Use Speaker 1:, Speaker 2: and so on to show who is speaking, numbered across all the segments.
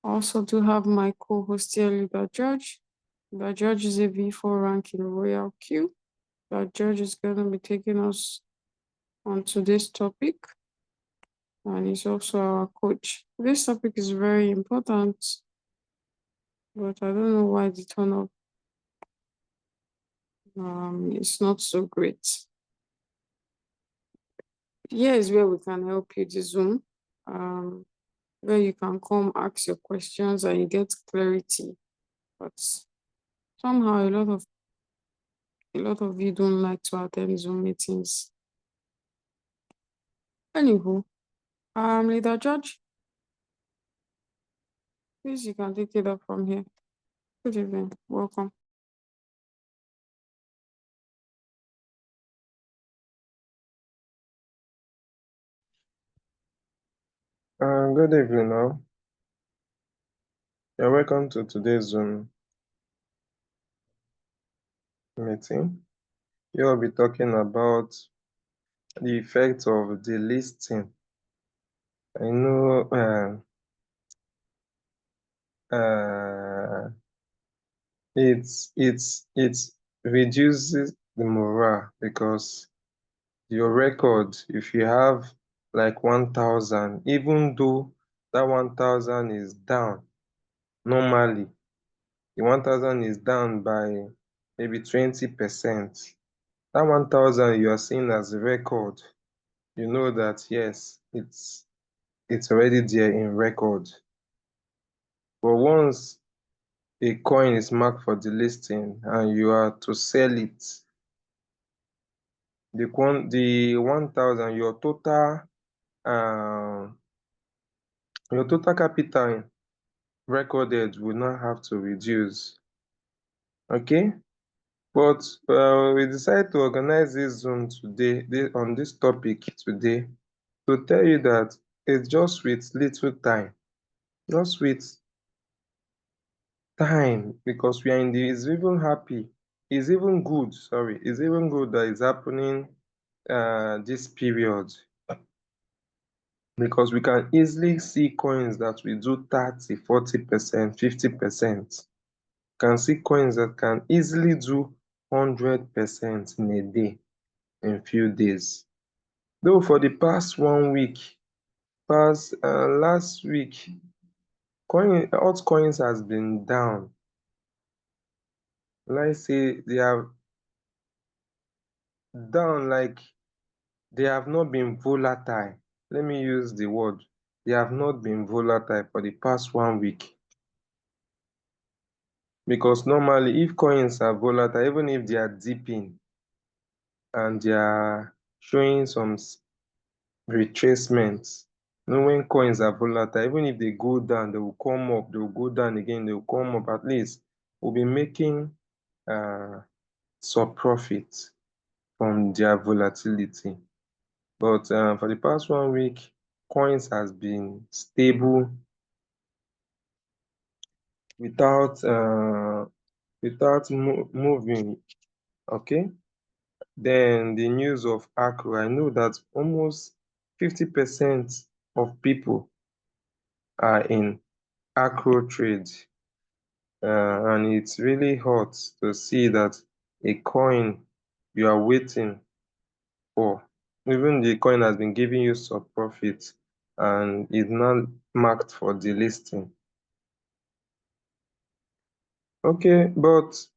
Speaker 1: I also do have my co-host here, Leader Judge. Leader Judge is a V4 rank in Royal Q. Leader Judge is going to be taking us on today's topic, and he's also our coach. This topic is very important, but I don't know why the turn up is not so great. Here is where we can help you, the Zoom, where you can come ask your questions and you get clarity. But somehow a lot of you don't like to attend Zoom meetings. Anywho, Leader Judge, please you can take it up from here. Good evening, welcome.
Speaker 2: Good evening now. You're welcome to today's Zoom meeting. You'll be talking about the effects of delisting. I know it reduces the morale because your record, if you have like 1,000, even though that 1,000 is down normally, the 1,000 is down by maybe 20%. That 1,000 you are seeing as a record, you know that yes, it's already there in record. But once a coin is marked for delisting and you are to sell it, the 1,000, your total capital recorded will not have to reduce. Okay? But we decided to organize this Zoom today, on this topic today, to tell you that it's just with little time, just with time, because we are in the, it's even happy, it's even good, sorry, it's even good that it's happening this period, because we can easily see coins that will do 30, 40%, 50%. Can see coins that can easily do 100% in a day, in few days. Though for the past 1 week, last week, altcoins has been down. Let's say they have down, like they have not been volatile. Let me use the word. They have not been volatile for the past 1 week. Because normally, if coins are volatile, even if they are dipping and they are showing some retracements, when coins are volatile, even if they go down, they will come up, they will go down again, they will come up. At least we'll be making some profit from their volatility. But for the past 1 week, coins has been stable without moving. Okay. Then the news of Accra, I know that almost 50% of people are in Accra trade, and it's really hot to see that a coin you are waiting for, even the coin has been giving you some profit and is not marked for delisting. Okay, but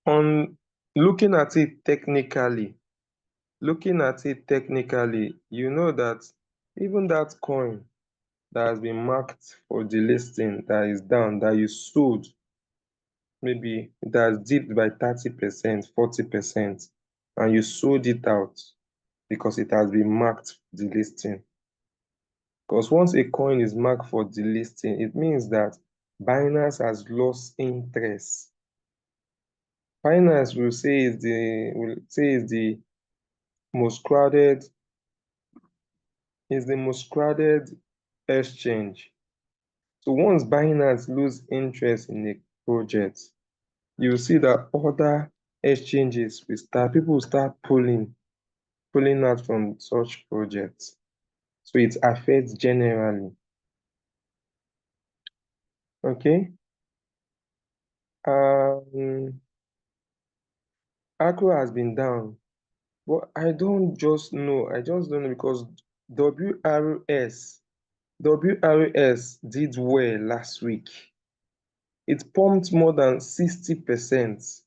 Speaker 2: on looking at it technically, you know that even that coin that has been marked for delisting that is down, that you sold, maybe it has dipped by 30%, 40%, and you sold it out because it has been marked delisting. Because once a coin is marked for delisting, it means that Binance has lost interest. Binance will say is the most crowded exchange. So once Binance lose interest in a project, you will see that other exchanges people will start pulling out from such projects. So it affects generally. Okay. Um, Accra has been down, but I don't just know. I just don't know because WRS WRS did well last week. It pumped more than 60%.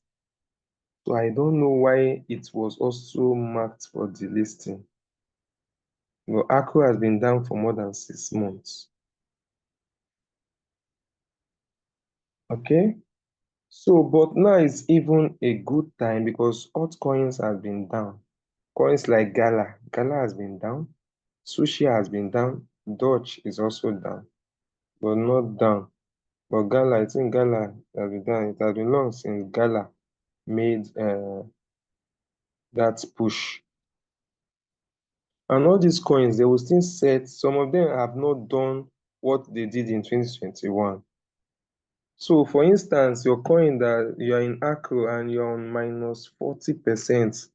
Speaker 2: So I don't know why it was also marked for delisting. But Accra has been down for more than 6 months. Okay. So, but now is even a good time because altcoins have been down. Coins like Gala has been down. Sushi has been down. Dodge is also down, but not down. But Gala, I think Gala has been down. It has been long since Gala made that push. And all these coins, they will still set. Some of them have not done what they did in 2021. So, for instance, your coin that you are in Acro and you're on minus 40%,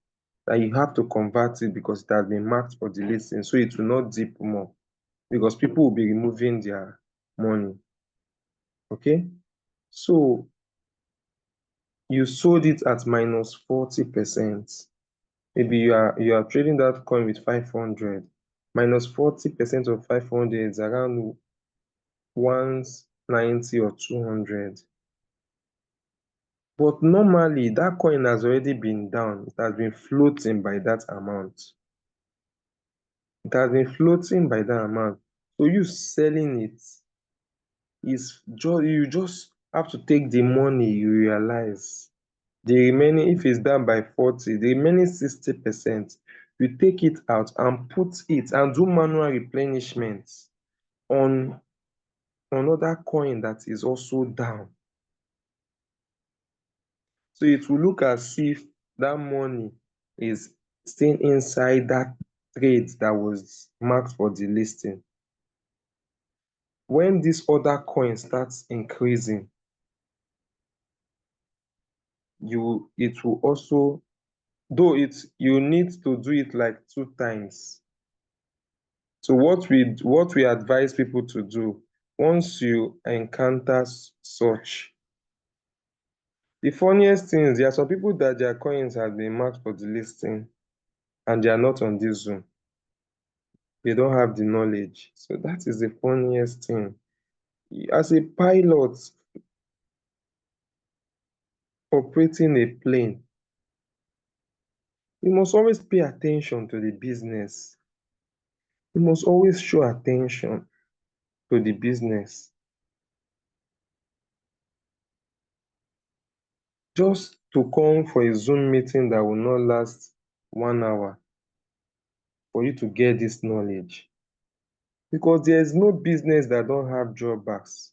Speaker 2: that you have to convert it because it has been marked for delisting, so it will not dip more because people will be removing their money. Okay, so you sold it at minus 40%. Maybe you are trading that coin with 500. Minus 40% of 500 is around 190 or 200. But normally that coin has already been down. It has been floating by that amount. It has been floating by that amount. So you selling it is just, you just have to take the money you realize. The remaining, if it's down by 40, the remaining 60%, you take it out and put it and do manual replenishment on another coin that is also down. So it will look as if that money is staying inside that trade that was marked for delisting. When this other coin starts increasing, it will also, though you need to do it like 2 times. So what we advise people to do once you encounter such. The funniest thing is there are some people that their coins have been marked for delisting and they are not on this Zoom. They don't have the knowledge. So that is the funniest thing. As a pilot operating a plane, you must always pay attention to the business. You must always show attention to the business. Just to come for a Zoom meeting that will not last 1 hour for you to get this knowledge. Because there is no business that don't have drawbacks.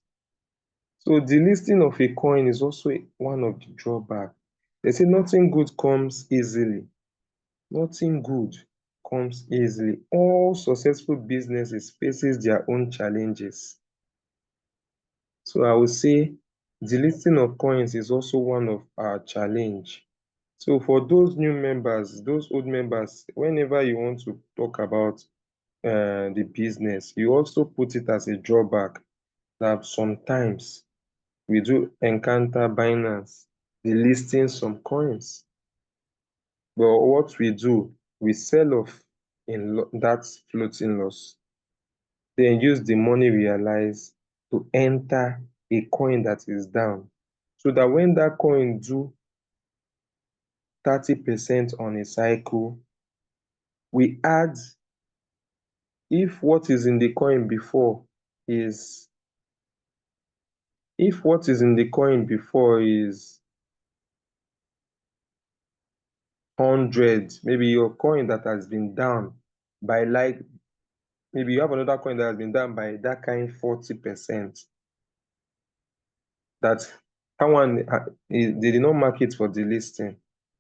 Speaker 2: So the listing of a coin is also one of the drawbacks. They say nothing good comes easily. Nothing good comes easily. All successful businesses faces their own challenges. So I would say the listing of coins is also one of our challenge. So for those new members, those old members, whenever you want to talk about the business, you also put it as a drawback that sometimes we do encounter Binance delisting some coins. But what we do, we sell off in that floating loss, then use the money realized to enter a coin that is down. So that when that coin do 30% on a cycle, we add, if what is in the coin before is if what is in the coin before is 100, maybe your coin that has been down by like, maybe you have another coin that has been down by that kind 40%, that one they did not mark it for delisting.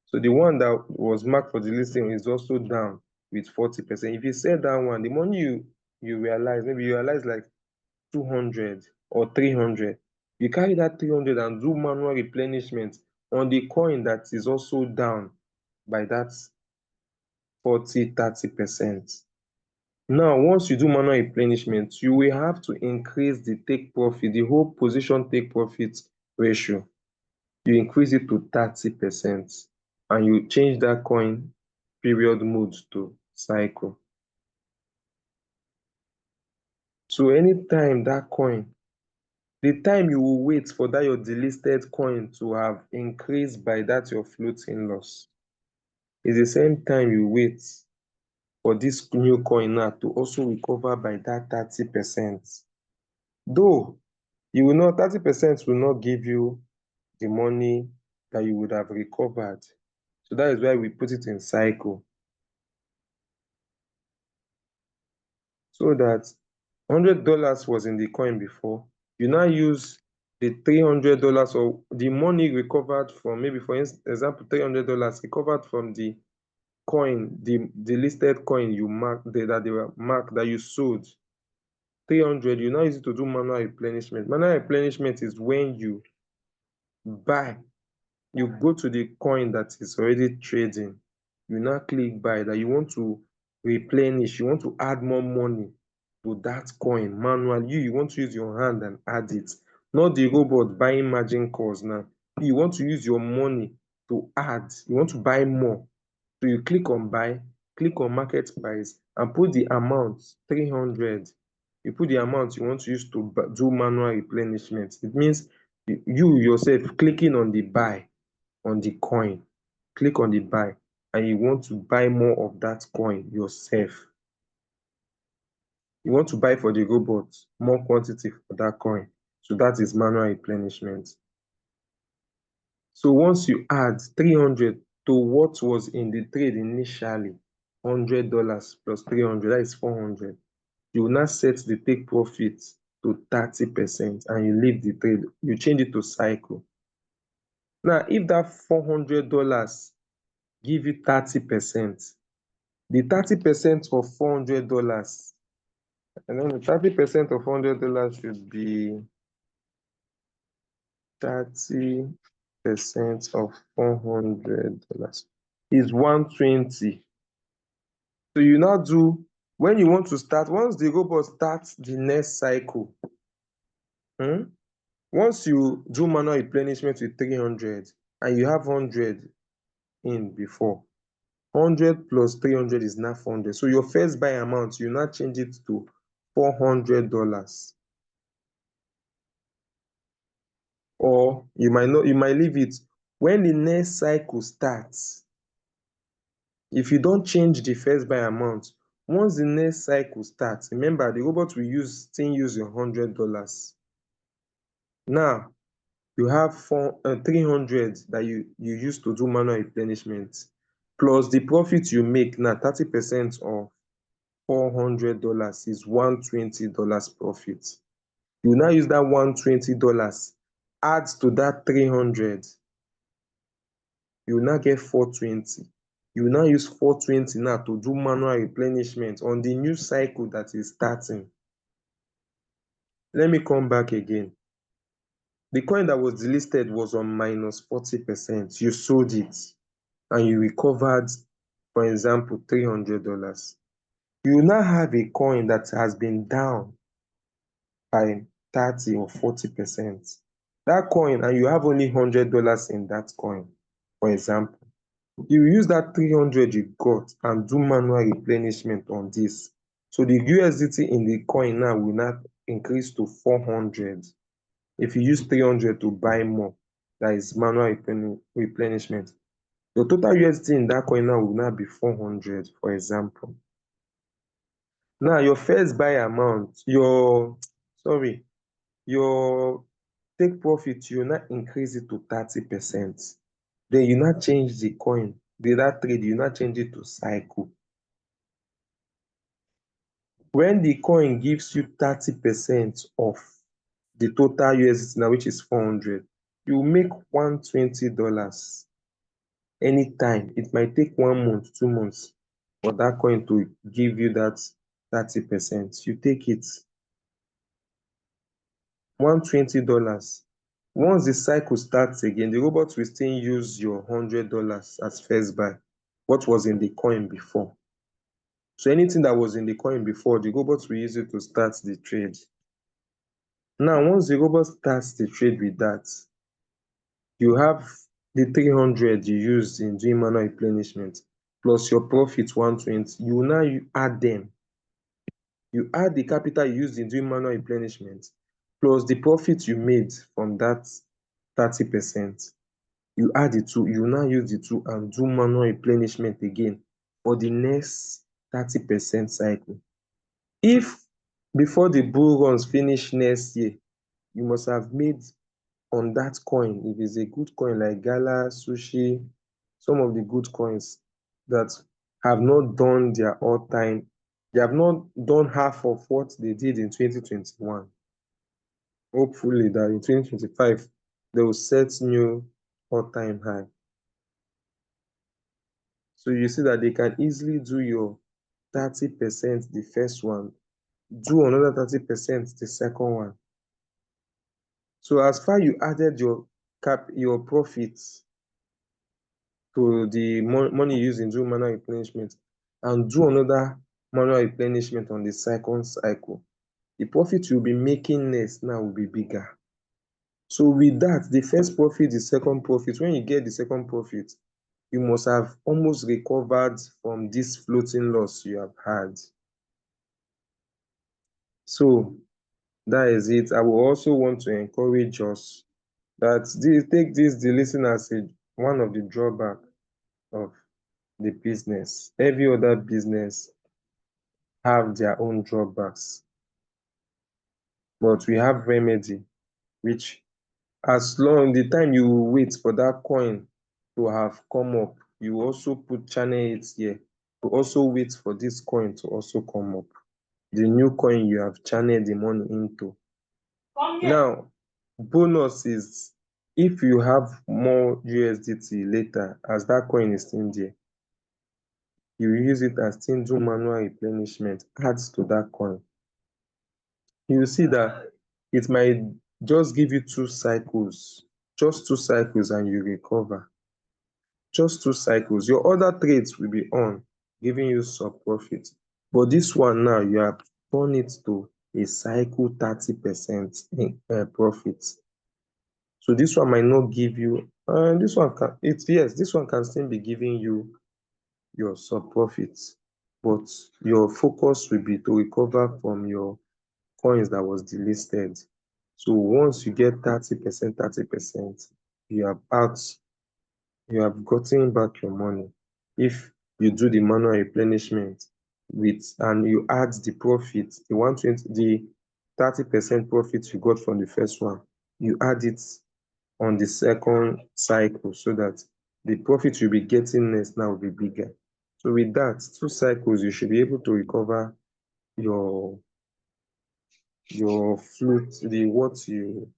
Speaker 2: So the one that was marked for delisting is also down with 40%. If you sell that one, the money you realize, maybe you realize like 200 or 300, you carry that 300 and do manual replenishment on the coin that is also down by that 40, 30%. Now, once you do manual replenishment, you will have to increase the take profit, the whole position take profit ratio. You increase it to 30% and you change that coin period mode to cycle. So anytime that coin, the time you will wait for that your delisted coin to have increased by that your floating loss is the same time you wait for this new coin now to also recover by that 30%. Though you will not, 30% will not give you the money that you would have recovered. So that is why we put it in cycle. So that $100 was in the coin before, you now use the $300 or the money recovered from, maybe for example, $300 recovered from the coin, the listed coin you marked, that they were marked, that you sold. 300, you now use it to do manual replenishment. Manual replenishment is when you buy, you go to the coin that is already trading, you now click buy, that you want to replenish, you want to add more money to that coin manually. You want to use your hand and add it, not the robot buying margin calls now. You want to use your money to add, you want to buy more. So you click on buy, click on market price and put the amount 300. You put the amount you want to use to do manual replenishment. It means you yourself clicking on the buy on the coin, click on the buy, and you want to buy more of that coin yourself. You want to buy for the robot more quantity for that coin. So that is manual replenishment. So once you add 300 to what was in the trade initially, $100 plus 300, that is 400. You will now set the take profit to 30% and you leave the trade. You change it to cycle. Now, if that $400 give you 30%, the 30% of $400, and then the 30% of $400 should be 30% of $400 is 120. So you now do, when you want to start, once the robot starts the next cycle, once you do manual replenishment with 300 and you have 100 in before, 100 plus 300 is now 400. So your first buy amount, you now change it to $400. Or you might leave it. When the next cycle starts, if you don't change the first buy amount, once the next cycle starts, remember the robot will still use your $100. Now you have 300 that you use to do manual replenishment, plus the profit you make now, 30% of $400 is $120 profit. You now use that $120, add to that 300, you will now get 420. You will now use 420 now to do manual replenishment on the new cycle that is starting. Let me come back again. The coin that was delisted was on minus 40%. You sold it and you recovered, for example, $300. You now have a coin that has been down by 30 or 40%. That coin, and you have only $100 in that coin, for example. You use that 300 you got and do manual replenishment on this. So the USDT in the coin now will not increase to 400. If you use 300 to buy more, that is manual replenishment. The total USDT in that coin now will now be 400, for example. Now your first buy amount, your take profit, you now increase it to 30%. Then you now change the coin, that trade, you now change it to cycle. When the coin gives you 30% of the total USDT now, which is 400, you make $120 anytime. It might take 1 month, 2 months for that coin to give you that 30%. You take it, $120. Once the cycle starts again, the robot will still use your $100 as first buy, what was in the coin before. So anything that was in the coin before, the robot will use it to start the trade. Now, once the robot starts the trade with that, you have the 300 you used in doing manual replenishment plus your profit 120. You will now add them. You add the capital you used in doing manual replenishment plus the profit you made from that 30%. You add the two, you now use the two and do manual replenishment again for the next 30% cycle. If before the bull runs finish next year, you must have made on that coin, if it's a good coin like Gala, Sushi, some of the good coins that have not done their all time, they have not done half of what they did in 2021. Hopefully that in 2025 they will set new all time high. So you see that they can easily do your 30% the first one, do another 30% the second one. So as far you added your profits to the money used in doing manual replenishment and do another manual replenishment on the second cycle, the profit you'll be making next now will be bigger. So with that, the first profit, the second profit, when you get the second profit, you must have almost recovered from this floating loss you have had. So that is it. I will also want to encourage us that take this delisting as one of the drawback of the business. Every other business have their own drawbacks, but we have remedy, which as long the time you wait for that coin to have come up, you also put channel it here to also wait for this coin to also come up. The new coin you have channeled the money into. Now, bonus is if you have more USDT later, as that coin is still there, you use it as still do manual replenishment, adds to that coin. You will see that it might just give you just 2 cycles, and you recover. Just 2 cycles. Your other trades will be on, giving you some profit. But this one now, you have turned it to a cycle 30% profit. So this one might not give you, this one can, yes, this one can still be giving you your sub profits, but your focus will be to recover from your coins that was delisted. So once you get 30%, 30%, you have out, you have gotten back your money. If you do the manual replenishment and you add the profit, the 120, the 30% profit you got from the first one, you add it on the second cycle so that the profit you'll be getting next now will be bigger. So with that, 2 cycles, you should be able to recover your float, the what you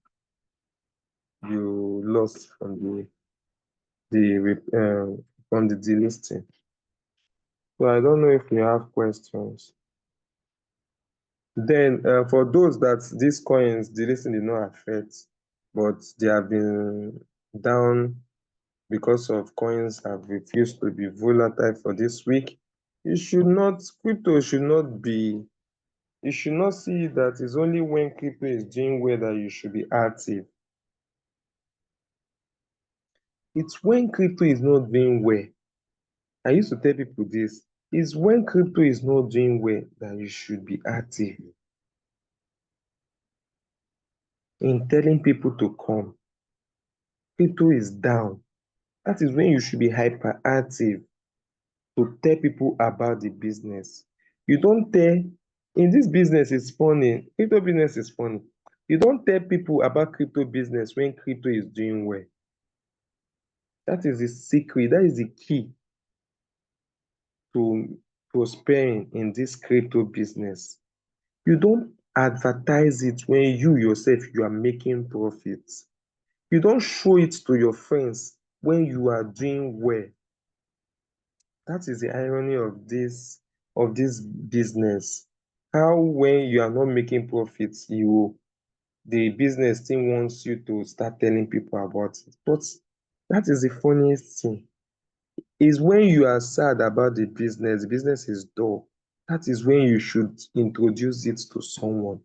Speaker 2: lost from the delisting. So I don't know if you have questions. Then for those that these coins delisting did not affect, but they have been down because of coins have refused to be volatile for this week, crypto should not be, you should not see that it's only when crypto is doing well that you should be active. It's when crypto is not doing well. I used to tell people this, it's when crypto is not doing well that you should be active in telling people to come. Crypto is down. That is when you should be hyperactive to tell people about the business. You don't tell, in this business is funny, crypto business is funny. You don't tell people about crypto business when crypto is doing well. That is the secret, that is the key to prospering in this crypto business. You don't advertise it when you yourself you are making profits. You don't show it to your friends when you are doing well. That is the irony of this business. How when you are not making profits, the business still wants you to start telling people about it. But that is the funniest thing. Is when you are sad about the business is dull. that is when you should introduce it to someone.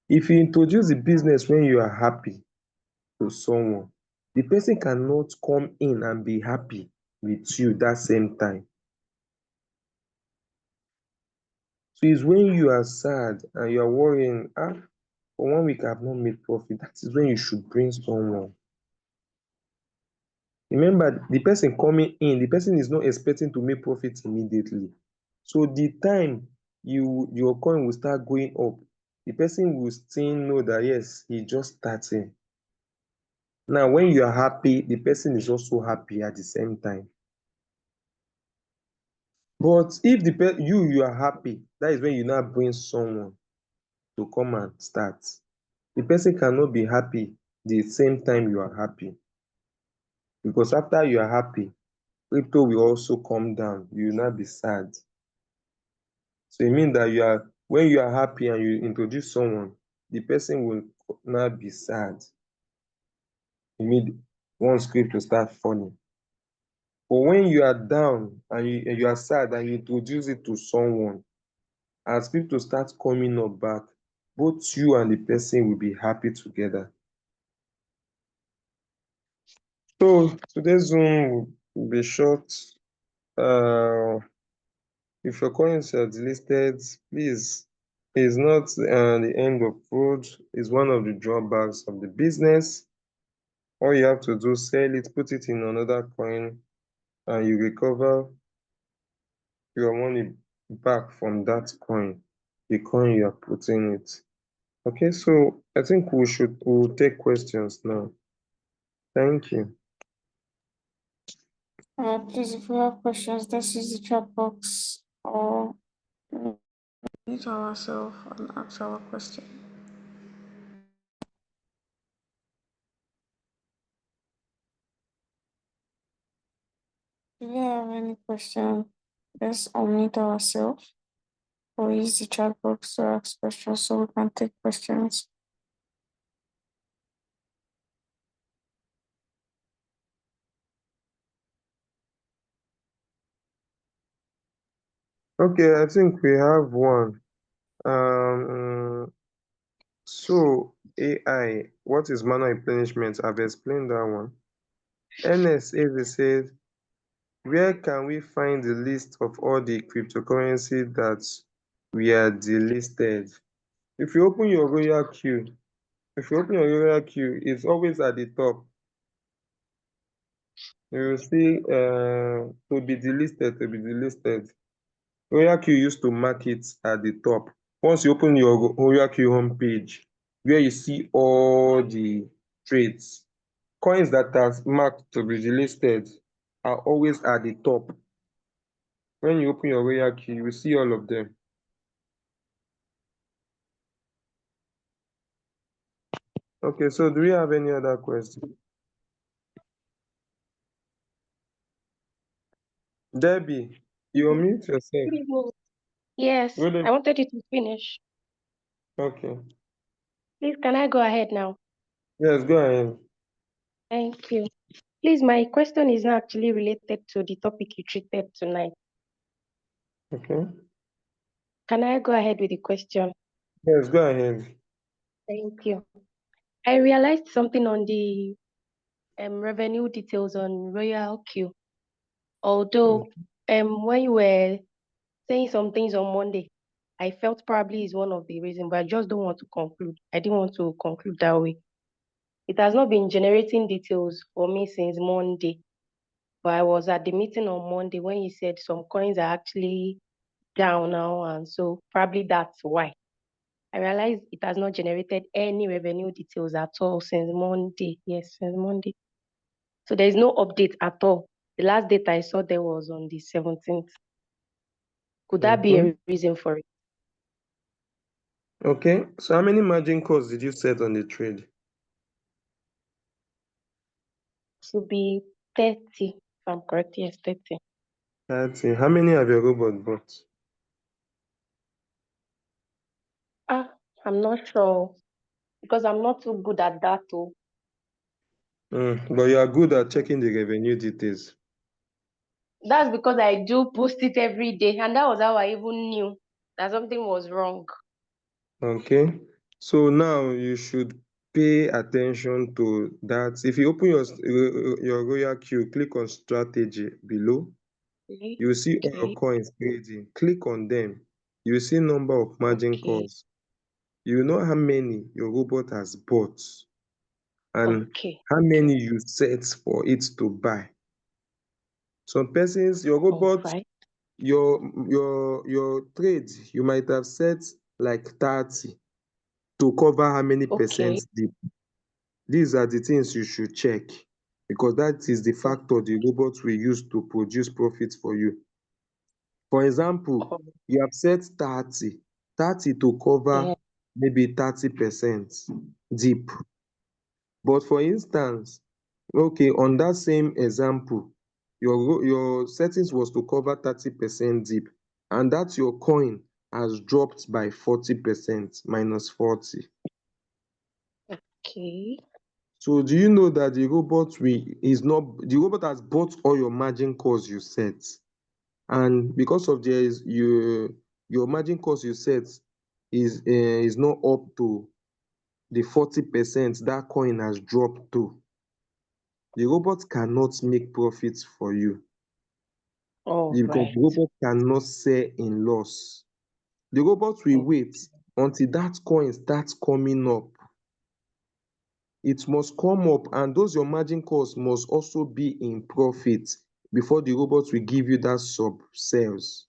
Speaker 2: If you introduce the business when you are happy to someone, the person cannot come in and be happy with you that same time. So it's when you are sad and you are worrying, for 1 week I've not made profit, that is when you should bring someone. Remember, the person coming in, the person is not expecting to make profit immediately. So the time your coin will start going up, the person will still know that yes, he just starting. Now, when you are happy, the person is also happy at the same time. But if you are happy, that is when you now bring someone to come and start. The person cannot be happy the same time you are happy, because after you are happy, crypto will also come down. You will not be sad. So it means that when you are happy and you introduce someone, the person will not be sad. You mean once crypto start falling. But when you are down and you are sad and you introduce it to someone, as crypto starts coming up back, both you and the person will be happy together. So today's Zoom will be short. Uh, if your coins are delisted, please, it's not the end of road. It's one of the drawbacks of the business. All you have to do, sell it, put it in another coin, and you recover your money back from that coin, the coin you are putting it. Okay, so I think we'll take questions now. Thank you.
Speaker 1: Please, if you have questions, let's use the chat box or mute ourselves and ask our question. If you have any question, let's unmute ourselves or use the chat box to ask questions so we can take questions.
Speaker 2: Okay, I think we have one. So AI, what is mana replenishment? I've explained that one. NSA says, where can we find the list of all the cryptocurrency that we are delisted? If you open your royal queue, it's always at the top. You will see to be delisted, to be delisted. Royal queue used to mark it at the top. Once you open your Royal queue homepage, where you see all the trades, coins that are marked to be delisted are always at the top. When you open your Royal queue, you will see all of them. Okay, so do we have any other question? Debbie, you unmute yourself.
Speaker 3: Good evening. Yes,
Speaker 2: Good
Speaker 3: I
Speaker 2: evening.
Speaker 3: wanted you to finish.
Speaker 2: Okay.
Speaker 3: Please, can I go ahead now?
Speaker 2: Yes, go ahead.
Speaker 3: Thank you. Please, my question is not actually related to the topic you treated tonight.
Speaker 2: Okay.
Speaker 3: Can I go ahead with the question?
Speaker 2: Yes, go ahead.
Speaker 3: Thank you. I realized something on the revenue details on Royal Q. Although when you were saying some things on Monday, I felt probably is one of the reasons, but I just don't want to conclude. I didn't want to conclude that way. It has not been generating details for me since Monday. But I was at the meeting on Monday when you said some coins are actually down now, and so probably that's why. I realized it has not generated any revenue details at all since Monday. Yes, since Monday. So there is no update at all. The last date I saw there was on the 17th. Could that be
Speaker 2: Mm-hmm.
Speaker 3: a reason for it?
Speaker 2: Okay. So how many margin calls did you set on the trade?
Speaker 3: Should be 30, if I'm correct. Yes, 30.
Speaker 2: 30. How many have your robot bought?
Speaker 3: Ah, I'm not sure because I'm not too good at that too.
Speaker 2: But you are good at checking the revenue details.
Speaker 3: That's because I do post it every day, and that was how I even knew that something was wrong.
Speaker 2: Okay. So now you should pay attention to that. If you open your Royal queue, click on strategy below.
Speaker 3: Okay.
Speaker 2: You will see all
Speaker 3: Okay.
Speaker 2: coins trading. Click on them. You will see number of margin
Speaker 3: Okay.
Speaker 2: calls. You will know how many your robot has bought and
Speaker 3: Okay.
Speaker 2: how
Speaker 3: Okay.
Speaker 2: many you set for it to buy. Some persons, your
Speaker 3: All
Speaker 2: robot,
Speaker 3: right.
Speaker 2: your trade, you might have set like 30 to cover how many
Speaker 3: Okay.
Speaker 2: percent dip. These are the things you should check because that is the factor the robot will use to produce profit for you. For example,
Speaker 3: Oh,
Speaker 2: you have set 30, 30 to
Speaker 3: yeah.
Speaker 2: cover maybe 30% dip. But for instance, okay, on that same example, your settings was to cover 30% dip, and that your coin has dropped by 40%, minus 40.
Speaker 3: Okay.
Speaker 2: So do you know that the robot has bought all your margin calls you set, and because of your margin calls you set is not up to the 40% that coin has dropped to, the robot cannot make profits for you
Speaker 3: All
Speaker 2: because
Speaker 3: right.
Speaker 2: the robot cannot sell in loss. The robot will wait until that coin starts coming up. It must come up, and those your margin calls must also be in profit before the robot will give you that sub sales,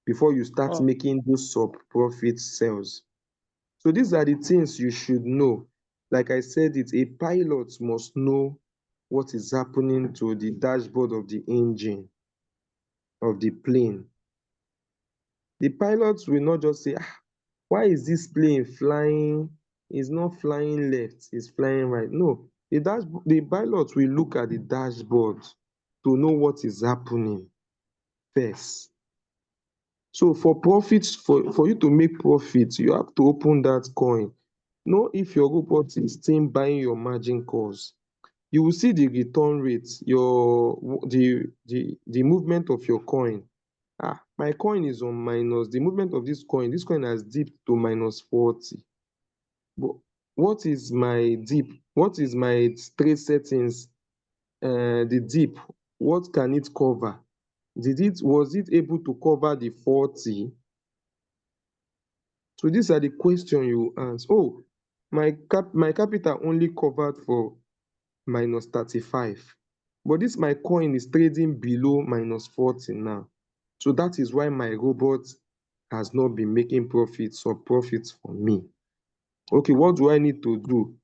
Speaker 2: before you start
Speaker 3: Oh,
Speaker 2: making those sub profit sales. So these are the things you should know. Like I said, it a pilot must know what is happening to the dashboard of the engine of the plane. The pilots will not just say, ah, why is this plane flying? It's not flying left, it's flying right. No, the pilot will look at the dashboard to know what is happening first. So for profits, for you to make profit, you have to open that coin. Know if your robot is still buying your margin calls. You will see the return rate, the movement of your coin. Ah, my coin is on minus. The movement of this coin has dipped to minus 40. But what is my dip? What is my trade settings? The dip, what can it cover? Was it able to cover the 40? So these are the questions you answer. Oh, my capital only covered for minus 35. But this my coin is trading below minus 40 now. So that is why my robot has not been making profits or profits for me. Okay, what do I need to do?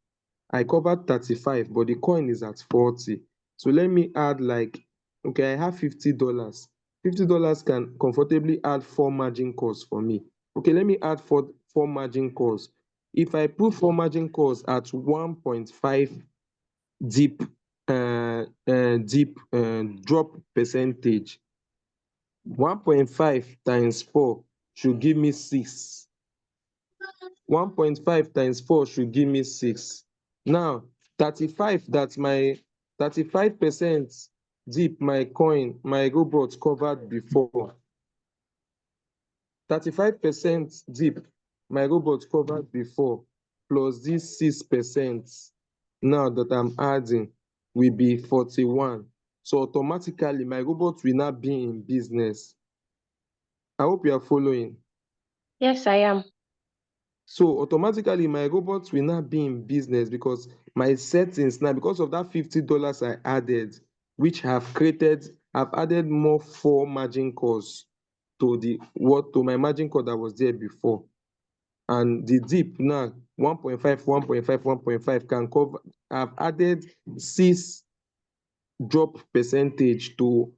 Speaker 2: I covered 35, but the coin is at 40. So let me add like, okay, I have $50. $50 can comfortably add 4 margin calls for me. Okay, let me add four margin calls. If I put 4 margin calls at 1.5 deep drop percentage, 1.5 times 4 should give me 6. 1.5 times 4 should give me 6. Now 35, that's my 35% dip my coin, my robot covered before. 35% dip my robot covered before, plus this 6% now that I'm adding will be 41. So automatically my robot will not be in business. I hope you are following.
Speaker 3: yes, I am.
Speaker 2: So automatically my robot will not be in business because my settings now, because of that $50 I added, which I've added more 4 margin calls to my margin call that was there before. And the dip now 1.5, 1.5, 1.5 can cover. I've added 6 drop percentage to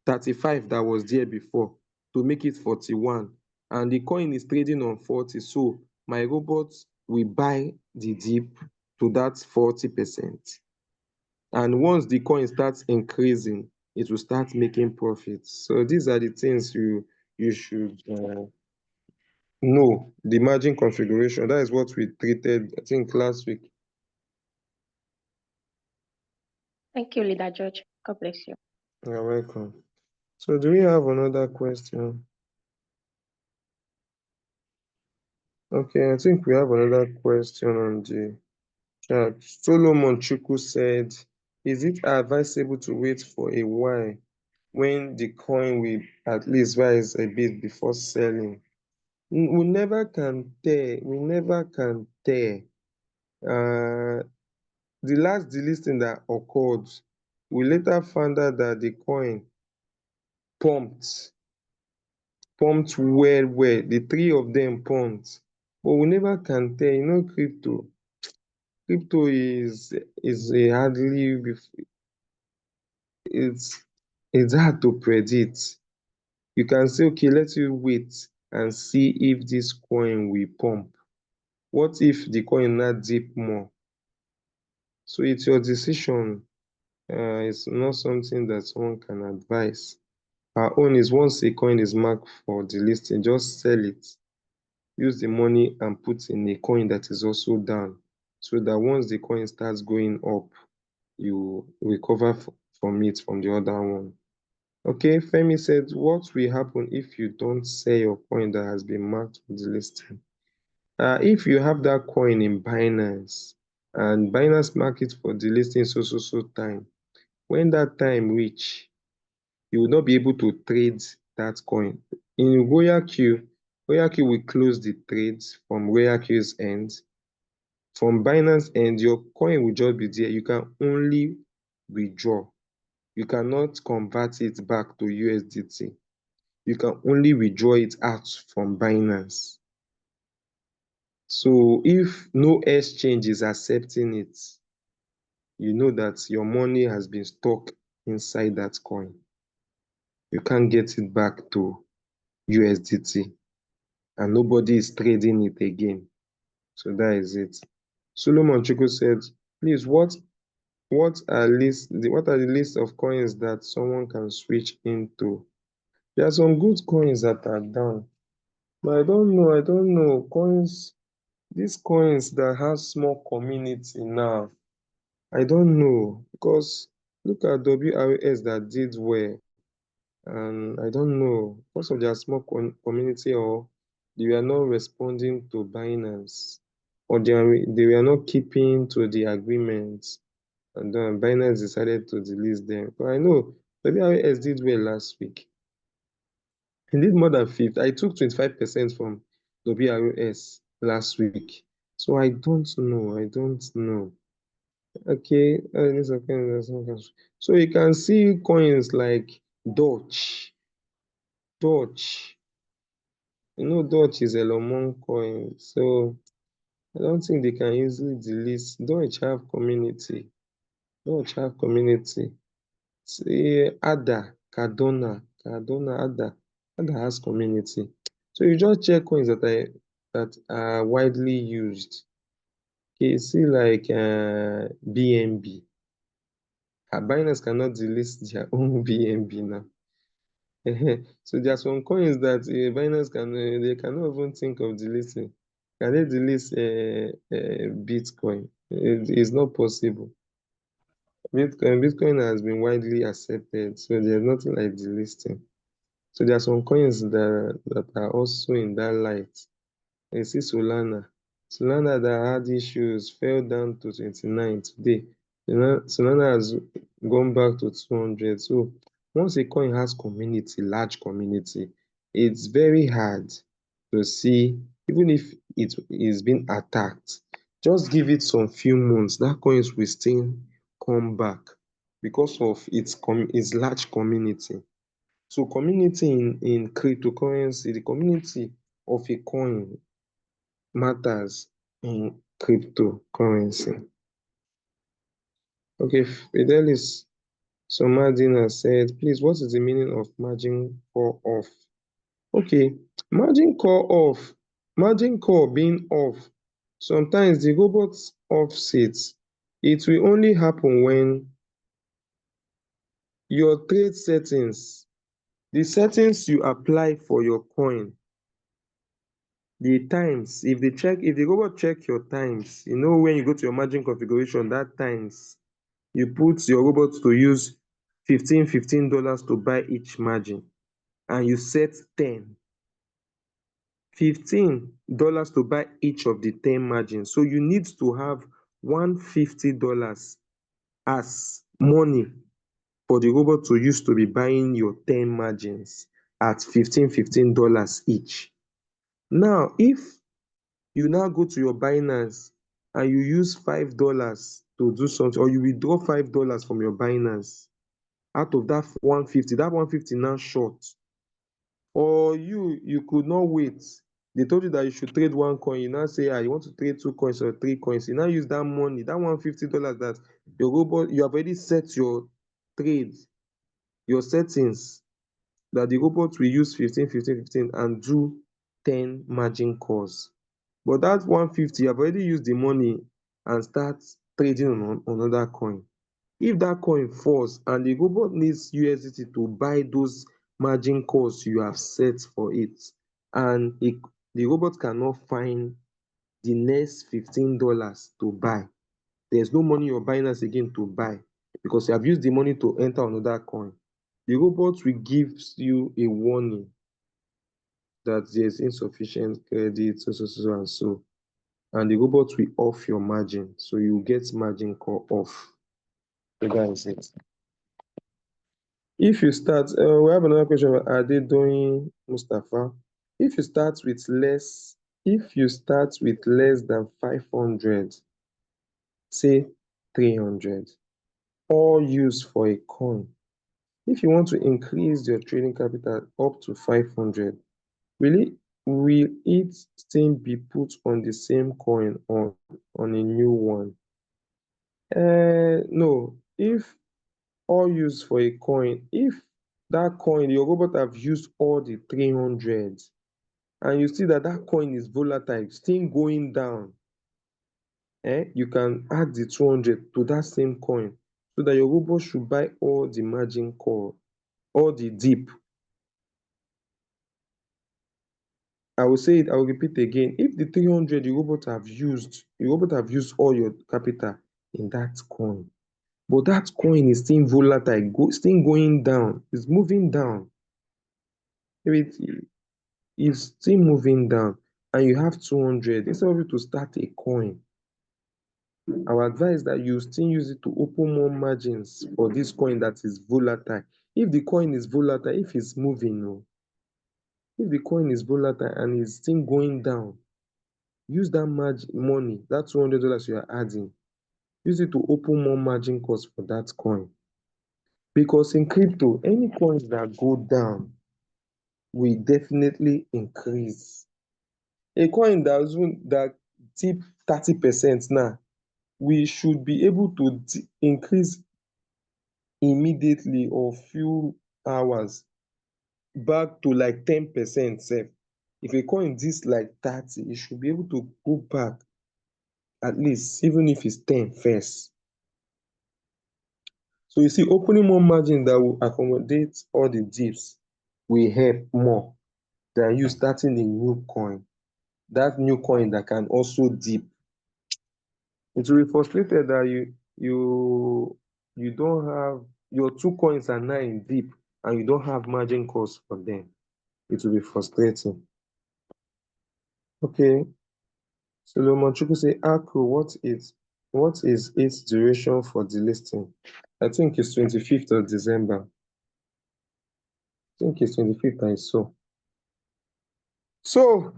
Speaker 2: 35 that was there before to make it 41. And the coin is trading on 40. So my robot will buy the dip to that 40%. And once the coin starts increasing, it will start making profits. So these are the things you should know. The margin configuration. That is what we treated, I think, last week.
Speaker 3: Thank you, Leader George. God bless you.
Speaker 2: You're welcome. So do we have another question? Okay, I think we have another question on the chat. Solomon Chukwu said, is it advisable to wait for a while when the coin will at least rise a bit before selling? We never can tell. We never can tell. The last delisting that occurred, we later found out that the coin pumped, pumped well, well. The three of them pumped, but we never can tell. You know, crypto is a hardly it's it's hard to predict. You can say, okay, let's you wait and see if this coin will pump. What if the coin not dip more? So it's your decision. It's not something that someone can advise. Our own is once a coin is marked for the listing, just sell it. Use the money and put in a coin that is also down, so that once the coin starts going up, you recover from it from the other one. Okay, Femi said, what will happen if you don't sell your coin that has been marked for the listing? If you have that coin in Binance and Binance mark it for the listing so time, when that time reach, you will not be able to trade that coin. In Royal Q will close the trades from Royal Q's end. From Binance end, your coin will just be there. You can only withdraw. You cannot convert it back to USDT. You can only withdraw it out from Binance. So if no exchange is accepting it, you know that your money has been stuck inside that coin. You can't get it back to USDT and nobody is trading it again. So that is it. Solomon Chukwu said, please, what are the list of coins that someone can switch into? There are some good coins that are down, but I don't know. These coins that have small community now, I don't know because look at WRS that did well, and I don't know because of their small community or they were not responding to Binance or they were not keeping to the agreements, and then Binance decided to delist them. But I know WRS did well last week. He did more than 50. I took 25% from WRS last week. So I don't know. I don't know. Okay, so you can see coins like Dutch. Dutch. You know, Dutch is a Lomon coin. So I don't think they can easily delete. Dutch have community. Dutch have community. See, Ada has community. So you just check coins that are widely used. Okay, see like BNB. Binance cannot delist their own BNB now. So there are some coins that Binance they cannot even think of delisting. Can they delist Bitcoin? It's not possible. Bitcoin has been widely accepted, so there's nothing like delisting. So there are some coins that are also in that light. You see Solana. Solana that had issues fell down to 29 today. Solana has gone back to 200. So once a coin has community, large community, it's very hard to see, even if it is being attacked, just give it some few months, that coins will still come back because of its large community. So community in cryptocurrency, the community of a coin matters in cryptocurrency. Okay, Fidelis Somadina said, please, what is the meaning of margin call off? Okay, margin call being off, sometimes the robot offsets. It will only happen when your trade settings, the settings you apply for your coin, the times, if the robot check your times, when you go to your margin configuration, that times you put your robot to use $15 to buy each margin, and you set 10, $15 to buy each of the 10 margins. So you need to have $150 as money for the robot to use to be buying your 10 margins at $15 each. Now, if you now go to your Binance and you use $5 to do something, or you withdraw $5 from your Binance out of that 150, that 150 now short, or you could not wait. They told you that you should trade one coin. You now say, you want to trade 2 coins or 3 coins. You now use that money, that $150 that your robot, you have already set your trade, your settings, that the robot will use 15, 15, 15 and do 10 margin calls. But that 150, you have already used the money and start trading on another coin. If that coin falls and the robot needs USDT to buy those margin calls you have set for it, and the robot cannot find the next $15 to buy, there's no money in your Binance again to buy because you have used the money to enter another coin. The robot will give you a warning that there's insufficient credit, so, and so. And the robot will off your margin. So you get margin call off. So that is it. If you start, we have another question. Are they doing Mustafa? If you start with less, if you start with less than 500, say 300, all used for a coin. If you want to increase your trading capital up to 500, will it still be put on the same coin or on a new one? No. If all used for a coin, if that coin, your robot have used all the 300, and you see that that coin is volatile, still going down, you can add the 200 to that same coin so that your robot should buy all the margin call, all the dip. I will say it, I will repeat again. If the 300 the robot have used all your capital in that coin, but that coin is still volatile, still going down, it's moving down. If it is still moving down and you have 200, instead of you to start a coin, I would advise that you still use it to open more margins for this coin that is volatile. If the coin is volatile, if it's moving, no. If the coin is volatile and it's still going down, use that money, that $200 you are adding, use it to open more margin calls for that coin. Because in crypto, any coins that go down will definitely increase. A coin that tip 30% now, we should be able to increase immediately or few hours back to like 10% sef. If a coin dis like 30, it should be able to go back at least, even if it's 10 first. So you see, opening more margin that will accommodate all the dips will help more than you starting a new coin. That new coin that can also dip. It will be frustrated that you don't have your 2 coins are now in dip and you don't have margin calls for them. It will be frustrating. Okay. Solomon Chukwu say, Akru, what is its duration for delisting? I think it's 25th of December. I think it's 25th I saw. So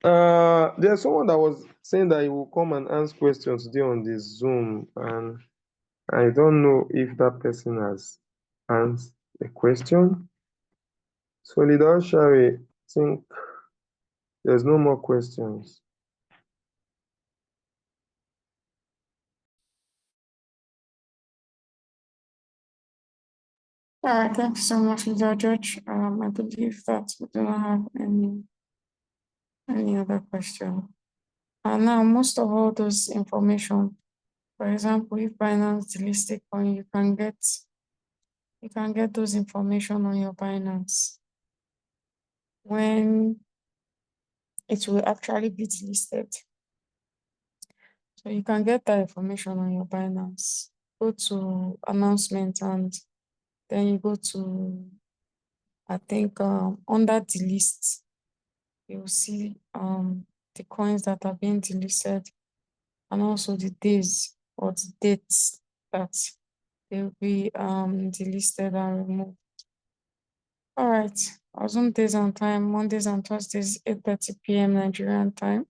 Speaker 2: there's someone that was saying that he will come and ask questions today on the Zoom, and I don't know if that person has answered the question. So Lidal Shari, I think there's no more questions.
Speaker 1: Thank you so much, Mr. George. I believe that we do not have any other question. And now most of all those information, for example, if Binance delisting coin, you can get those information on your Binance when it will actually be delisted. So you can get that information on your Binance. Go to announcement and Then you go to, I think, under delist, you will see the coins that are being delisted and also the days or the dates that they will be delisted and removed. All right, our Zoom days and time, Mondays and Thursdays, 8:30 p.m. Nigerian time.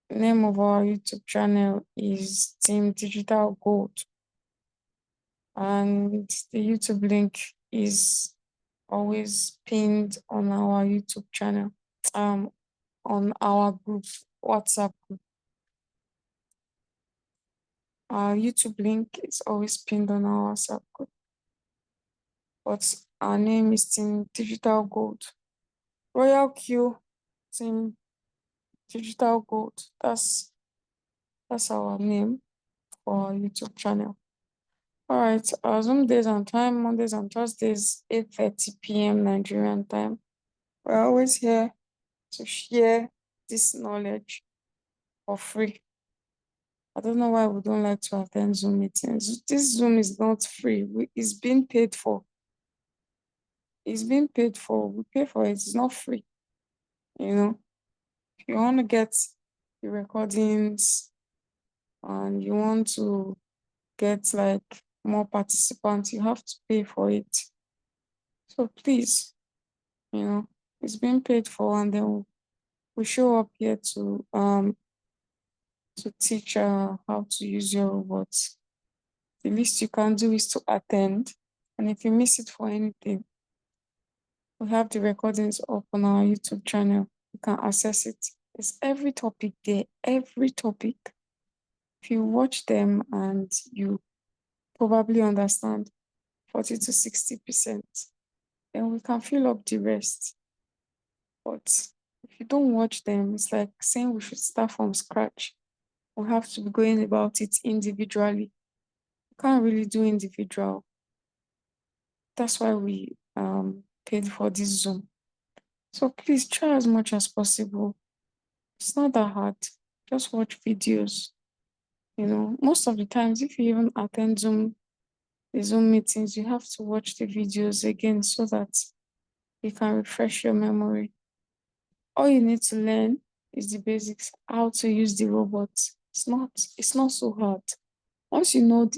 Speaker 1: Name of our YouTube channel is Team Digital Gold, and the YouTube link is always pinned on our YouTube channel, on our group, WhatsApp group. Our YouTube link is always pinned on our WhatsApp group, but our name is Team Digital Gold. Royal Q, Team Digital Gold. That's our name for our YouTube channel. All right, our Zoom days and time, Mondays and Thursdays, 8:30 p.m. Nigerian time. We're always here to share this knowledge for free. I don't know why we don't like to attend Zoom meetings. This Zoom is not free. It's being paid for. It's being paid for. We pay for it. It's not free. If you want to get the recordings and you want to get like more participants, you have to pay for it. So please, it's being paid for, and then we show up here to teach how to use your robots. The least you can do is to attend, and if you miss it for anything, we have the recordings up on our YouTube channel. You can access it. It's every topic there, every topic. If you watch them and you probably understand 40 to 60%, then we can fill up the rest. But if you don't watch them, it's like saying we should start from scratch. We have to be going about it individually. You can't really do individual. That's why we paid for this Zoom. So please try as much as possible. It's not that hard. Just watch videos. Most of the times, if you even attend the Zoom meetings, you have to watch the videos again so that you can refresh your memory. All you need to learn is the basics, how to use the robot. It's not so hard. Once you know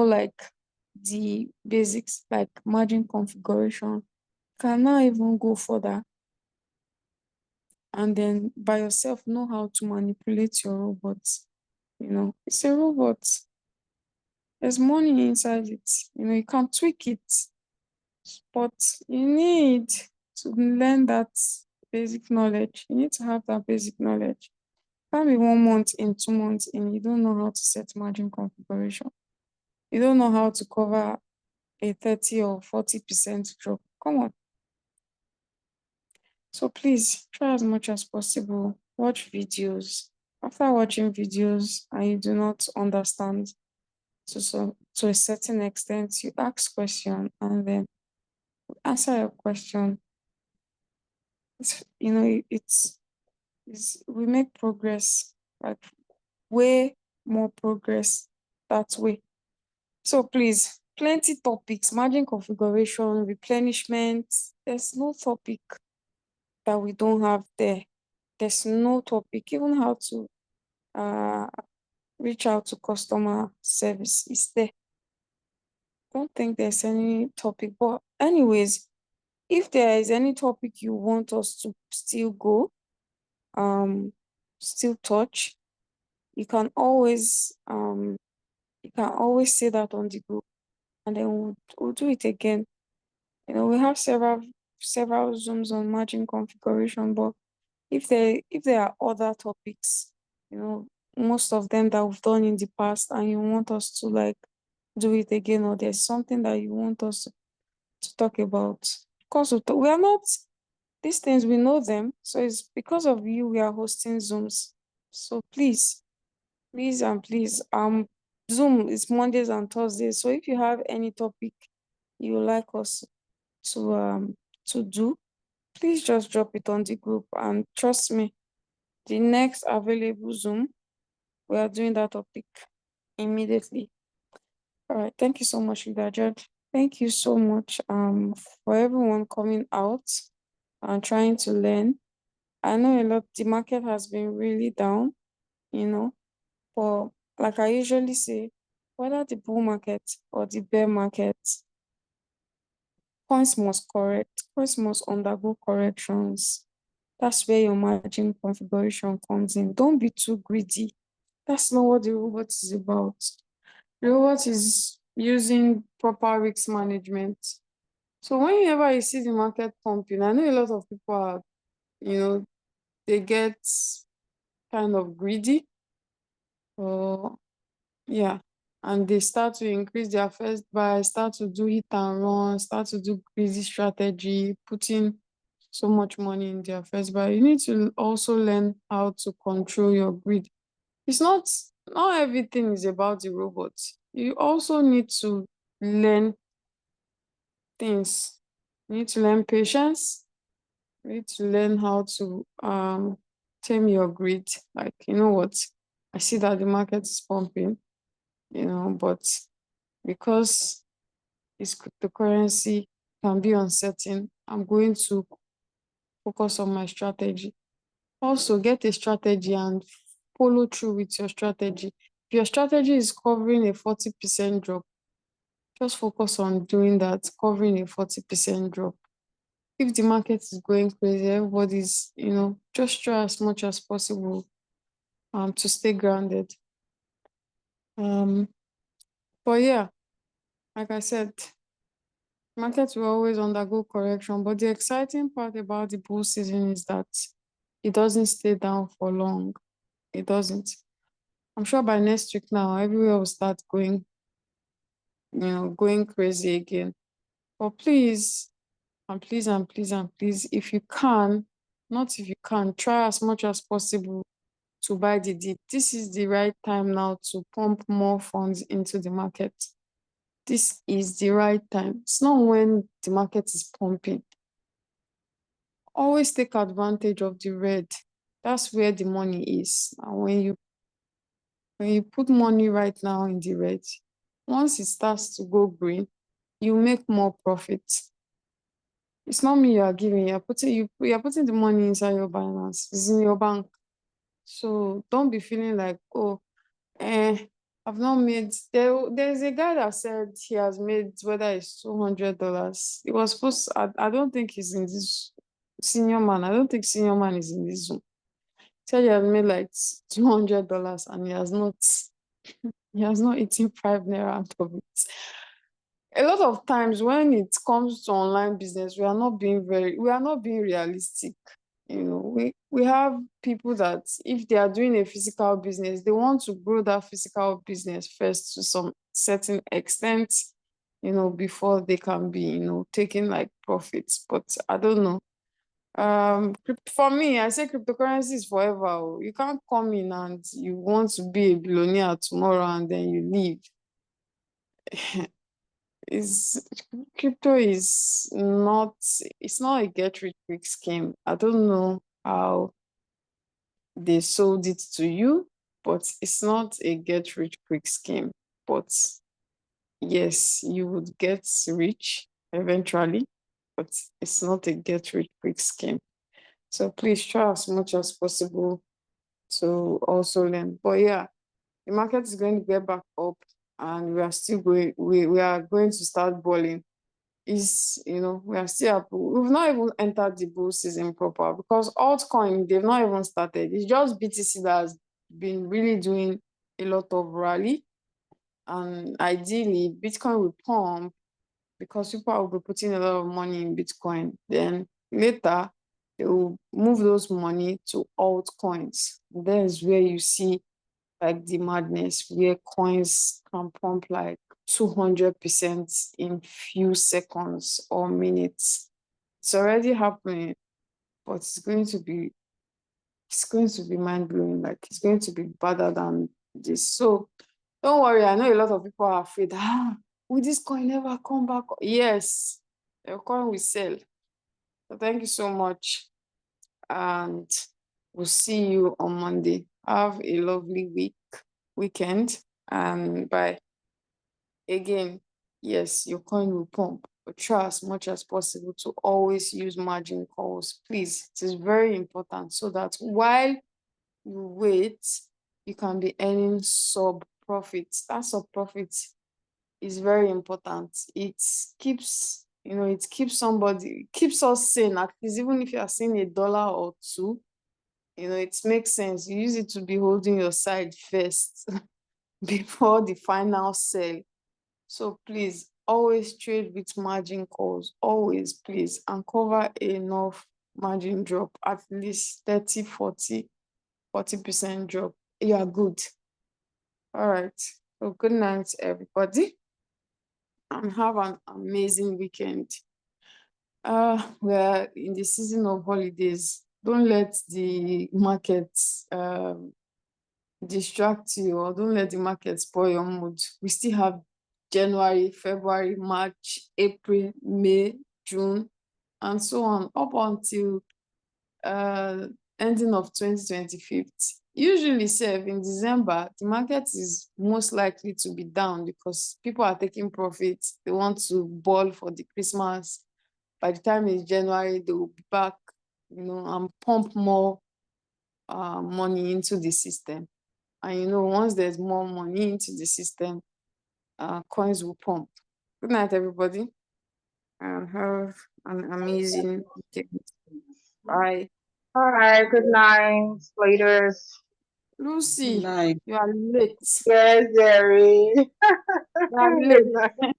Speaker 1: like the basics, like margin configuration, you can now even go further and then by yourself know how to manipulate your robot. It's a robot. There's money inside it. You can tweak it, but you need to learn that basic knowledge. You need to have that basic knowledge. Can't be 1 month in, 2 months in, you don't know how to set margin configuration. You don't know how to cover a 30 or 40% drop. Come on. So please try as much as possible. Watch videos. After watching videos and you do not understand to a certain extent, you ask question and then answer your question. We make progress, like way more progress that way. So please, plenty topics, margin configuration, replenishment. There's no topic that we don't have there. There's no topic, even how to reach out to customer service is there. Don't think there's any topic, but anyways, if there is any topic you want us to still go, still touch, you can always say that on the group, and then we'll do it again. We have several Zooms on margin configuration, but if there are other topics, most of them that we've done in the past, and you want us to like do it again, or there's something that you want us to talk about, because we are not these things, we know them, so it's because of you we are hosting Zooms. So please and please, Zoom is Mondays and Thursdays, so if you have any topic you would like us to do, please just drop it on the group, and trust me, the next available Zoom, we are doing that topic immediately. All right. Thank you so much, Leader Judge. Thank you so much for everyone coming out and trying to learn. I know a lot, the market has been really down, you know, but like I usually say, whether the bull market or the bear market, coins must undergo corrections. That's where your margin configuration comes in. Don't be too greedy. That's not what the robot is about. The robot is using proper risk management. So whenever you see the market pumping, I know a lot of people are, they get kind of greedy, or yeah, and they start to increase their first buy, start to do hit and run, start to do greedy strategy, putting so much money in their first buy. You need to also learn how to control your greed. It's not everything is about the robot. You also need to learn things. You need to learn patience. You need to learn how to tame your greed. Like, you know what? I see that the market is pumping, but because it's cryptocurrency, can be uncertain, I'm going to focus on my strategy. Also, get a strategy and follow through with your strategy. If your strategy is covering a 40% drop, just focus on doing that, covering a 40% drop. If the market is going crazy, everybody's, just try as much as possible to stay grounded. But yeah, like I said, markets will always undergo correction, but the exciting part about the bull season is that it doesn't stay down for long. It doesn't. I'm sure by next week now, everywhere will start going crazy again. But please, and please, and please, and please, if you can, not if you can, try as much as possible to buy the dip. This is the right time now to pump more funds into the market. This is the right time. It's not when the market is pumping. Always take advantage of the red. That's where the money is. And when you put money right now in the red, once it starts to go green, you make more profit. It's not me you are giving. You're putting the money inside your Binance. It's in your bank. So don't be feeling like, oh, I've not made. There's a guy that said he has made whether it's $200. It was supposed. I don't think he's in this senior man. I don't think senior man is in this Zoom. He said he has made like $200 and he has not eaten 5 naira out of it. A lot of times when it comes to online business, we are not being realistic. We have people that if they are doing a physical business, they want to grow that physical business first to some certain extent, before they can be, taking like profits. But I don't know. For me, I say cryptocurrency is forever. Oh. You can't come in and you want to be a billionaire tomorrow and then you leave. is Crypto is not, it's not a get rich quick scheme. I don't know how they sold it to you, but it's not a get rich quick scheme. But yes, you would get rich eventually, but it's not a get rich quick scheme. So please try as much as possible to also learn. But yeah, the market is going to get back up and we are still going, we are going to start balling. We are still up. We've not even entered the bull season proper because altcoin, they've not even started. It's just BTC that has been really doing a lot of rally. And ideally, Bitcoin will pump because people will be putting a lot of money in Bitcoin. Then later, they will move those money to altcoins. There's where you see like the madness, where coins can pump like 200% in few seconds or minutes. It's already happening, but it's going to be mind-blowing. Like it's going to be better than this. So don't worry, I know a lot of people are afraid. Will this coin never come back? Yes, the coin will sell. So thank you so much. And we'll see you on Monday. Have a lovely weekend, and bye. again, yes, your coin will pump, but try as much as possible to always use margin calls. Please, it is very important so that while you wait, you can be earning sub profits. That sub profit is very important. It keeps, it keeps us sane. At least even if you are seeing $1 or two, it makes sense. You use it to be holding your side first before the final sell. So please always trade with margin calls, always, please, and cover enough margin drop, at least 30, 40% drop. You are good. All right. So good night, everybody, and have an amazing weekend. We're in the season of holidays. Don't let the markets distract you, or don't let the market spoil your mood. We still have January, February, March, April, May, June, and so on, up until ending of 2025. Usually, in December, the market is most likely to be down because people are taking profits. They want to ball for the Christmas. By the time it's January, they will be back, and pump more money into the system. And once there's more money into the system, coins will pump. Good night, everybody, and have an amazing weekend. Bye.
Speaker 4: All right. Good night. Later.
Speaker 1: Lucy,
Speaker 5: Night.
Speaker 1: you are late.
Speaker 4: Yes, Jerry.
Speaker 1: You are
Speaker 4: Good
Speaker 1: late.
Speaker 4: night.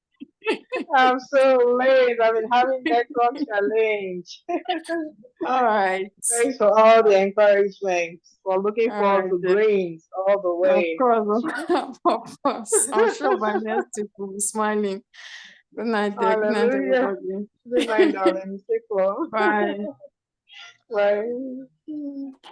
Speaker 4: I'm so late. I've been having network challenge.
Speaker 1: All right.
Speaker 4: Thanks for all the encouragement. We're looking
Speaker 1: All
Speaker 4: forward
Speaker 1: right.
Speaker 4: to greens all the
Speaker 1: Of
Speaker 4: way.
Speaker 1: course, of course. I'm sure by next week we'll be smiling. Good night, there. Good night,
Speaker 4: Hallelujah.
Speaker 1: everybody.
Speaker 4: Good night, darling. Stay well.
Speaker 1: Bye.
Speaker 4: Bye.